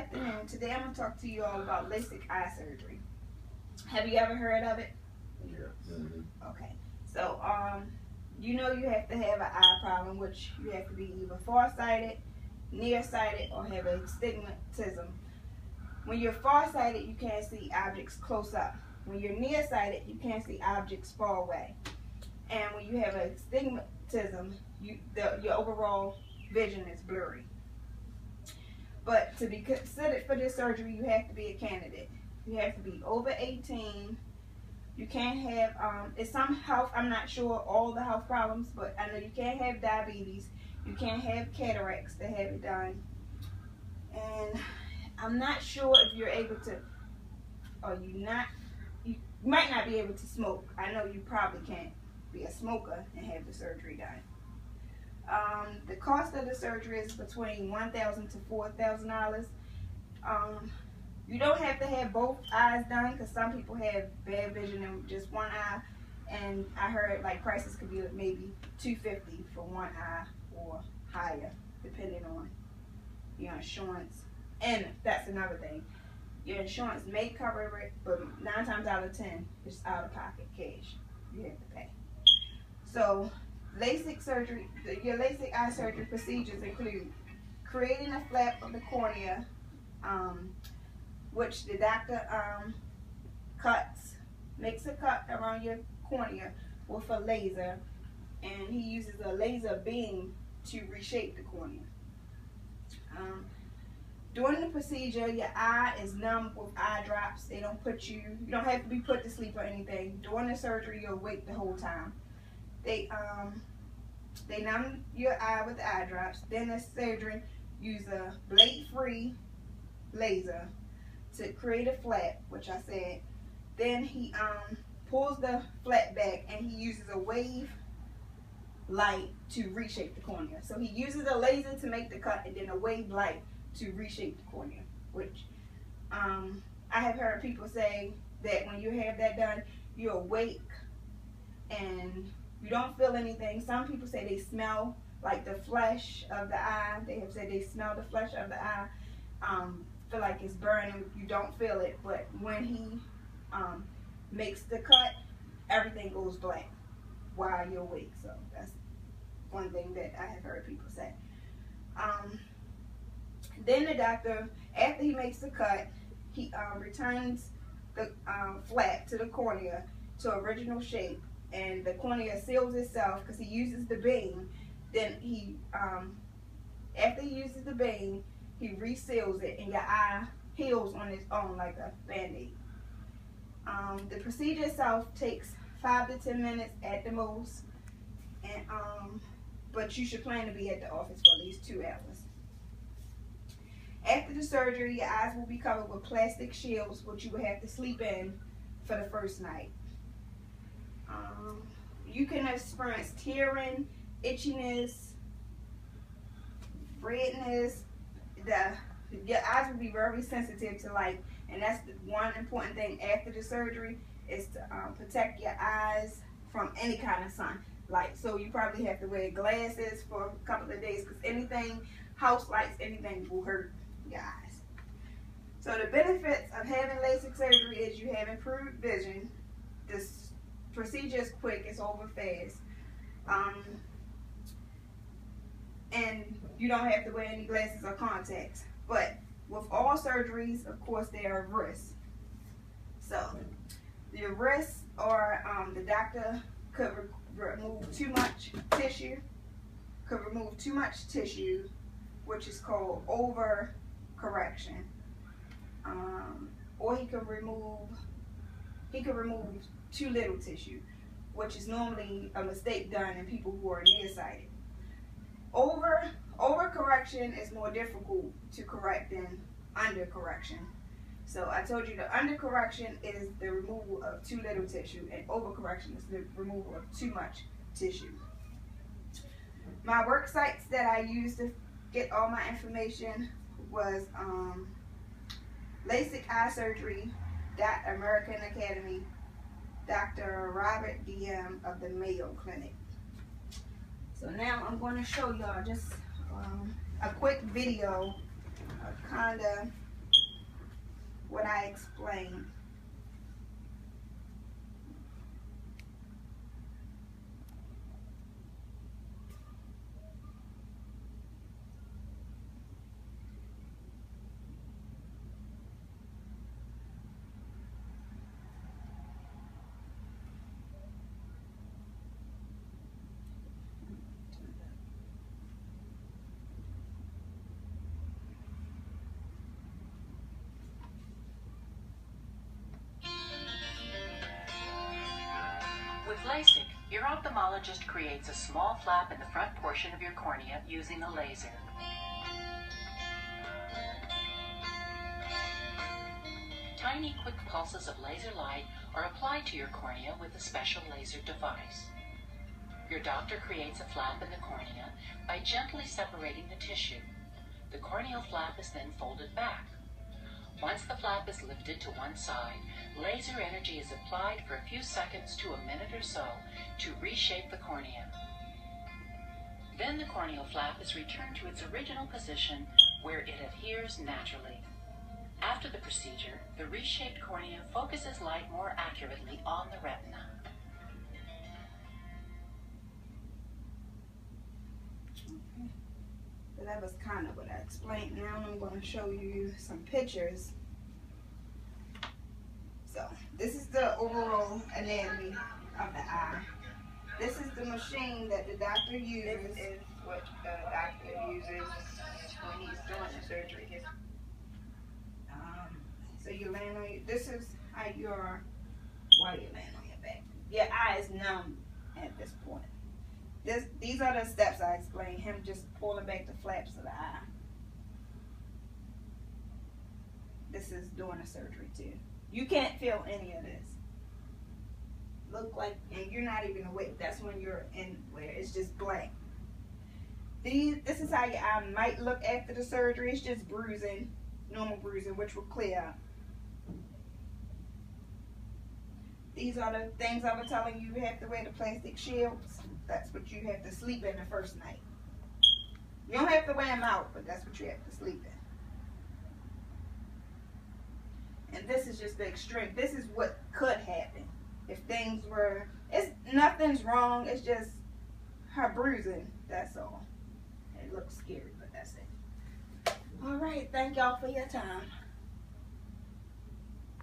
afternoon. Today I'm going to talk to you all about LASIK eye surgery. Have you ever heard of it? Yeah. Okay. So, you know you have to have an eye problem, which you have to be either farsighted, nearsighted, or have astigmatism. When you're farsighted, you can't see objects close up. When you're nearsighted, you can't see objects far away. And when you have astigmatism, your overall vision is blurry. But to be considered for this surgery, you have to be a candidate. You have to be over 18. You can't have, it's some health, I'm not sure all the health problems, but I know you can't have diabetes. You can't have cataracts to have it done. And I'm not sure if you're able to, or you might not be able to smoke. I know you probably can't be a smoker and have the surgery done. The cost of the surgery is between $1,000 to $4,000. You don't have to have both eyes done because some people have bad vision in just one eye, and I heard like prices could be maybe $250 for one eye or higher, depending on your insurance. And that's another thing. Your insurance may cover it, but 9 times out of 10, it's out of pocket cash. You have to pay. So, LASIK surgery, your LASIK eye surgery procedures include creating a flap of the cornea, which the doctor makes a cut around your cornea with a laser, and he uses a laser beam to reshape the cornea. During the procedure, your eye is numb with eye drops. You don't have to be put to sleep or anything. During the surgery, you're awake the whole time. They numb your eye with the eye drops. Then the surgeon uses a blade-free laser to create a flap, which I said. Then he pulls the flap back, and he uses a wave light to reshape the cornea. So he uses a laser to make the cut, and then a wave light to reshape the cornea, which I have heard people say that when you have that done, you're awake and you don't feel anything. Some people say they smell like the flesh of the eye. They have said they smell the flesh of the eye, feel like it's burning. You don't feel it, but when he makes the cut, everything goes black while you're awake. So that's one thing that I have heard people say. Then the doctor, after he makes the cut, he returns the flap to the cornea to original shape, and the cornea seals itself because he uses the beam. Then he, after he uses the beam, he reseals it, and your eye heals on its own like a Band-Aid. The procedure itself takes 5 to 10 minutes at the most, and but you should plan to be at the office for at least 2 hours. After the surgery, your eyes will be covered with plastic shields, which you will have to sleep in for the first night. You can experience tearing, itchiness, redness. Your eyes will be very sensitive to light, and that's the one important thing after the surgery is to protect your eyes from any kind of sunlight. So you probably have to wear glasses for a couple of days because anything, house lights, anything will hurt your eyes. So the benefits of having LASIK surgery is you have improved vision. This procedure is quick, it's over fast, and you don't have to wear any glasses or contacts. But with all surgeries, of course, there are risks. So the risks are the doctor could remove too much tissue, which is called overcorrection, or he could remove too little tissue, which is normally a mistake done in people who are nearsighted. Overcorrection is more difficult to correct than undercorrection. So I told you the undercorrection is the removal of too little tissue, and overcorrection is the removal of too much tissue. My work sites that I used to get all my information was LASIK Eye Surgery, American Academy, Dr. Robert DM of the Mayo Clinic. So now I'm going to show y'all just a quick video of kind of what I explained. With LASIK, your ophthalmologist creates a small flap in the front portion of your cornea using a laser. Tiny, quick pulses of laser light are applied to your cornea with a special laser device. Your doctor creates a flap in the cornea by gently separating the tissue. The corneal flap is then folded back. Once the flap is lifted to one side, laser energy is applied for a few seconds to a minute or so to reshape the cornea. Then the corneal flap is returned to its original position where it adheres naturally. After the procedure, the reshaped cornea focuses light more accurately on the retina. Okay. So that was kind of what I explained. Now I'm going to show you some pictures. So this is the overall anatomy of the eye. This is the machine that the doctor uses. This is what the doctor uses when he's doing the surgery. So you land on your, this is how your, while you land on your back. Your eye is numb at this point. These are the steps I explained. Him just pulling back the flaps of the eye. This is doing the surgery too. You can't feel any of this. Look like, and you're not even awake. That's when you're in where it's just blank. This is how your eye might look after the surgery. It's just bruising, normal bruising, which will clear up. These are the things I was telling you. You have to wear the plastic shields. That's what you have to sleep in the first night. You don't have to wear them out, but that's what you have to sleep in. And this is just the extreme. This is what could happen if things were. Nothing's wrong. It's just her bruising. That's all. It looks scary, but that's it. All right. Thank y'all for your time.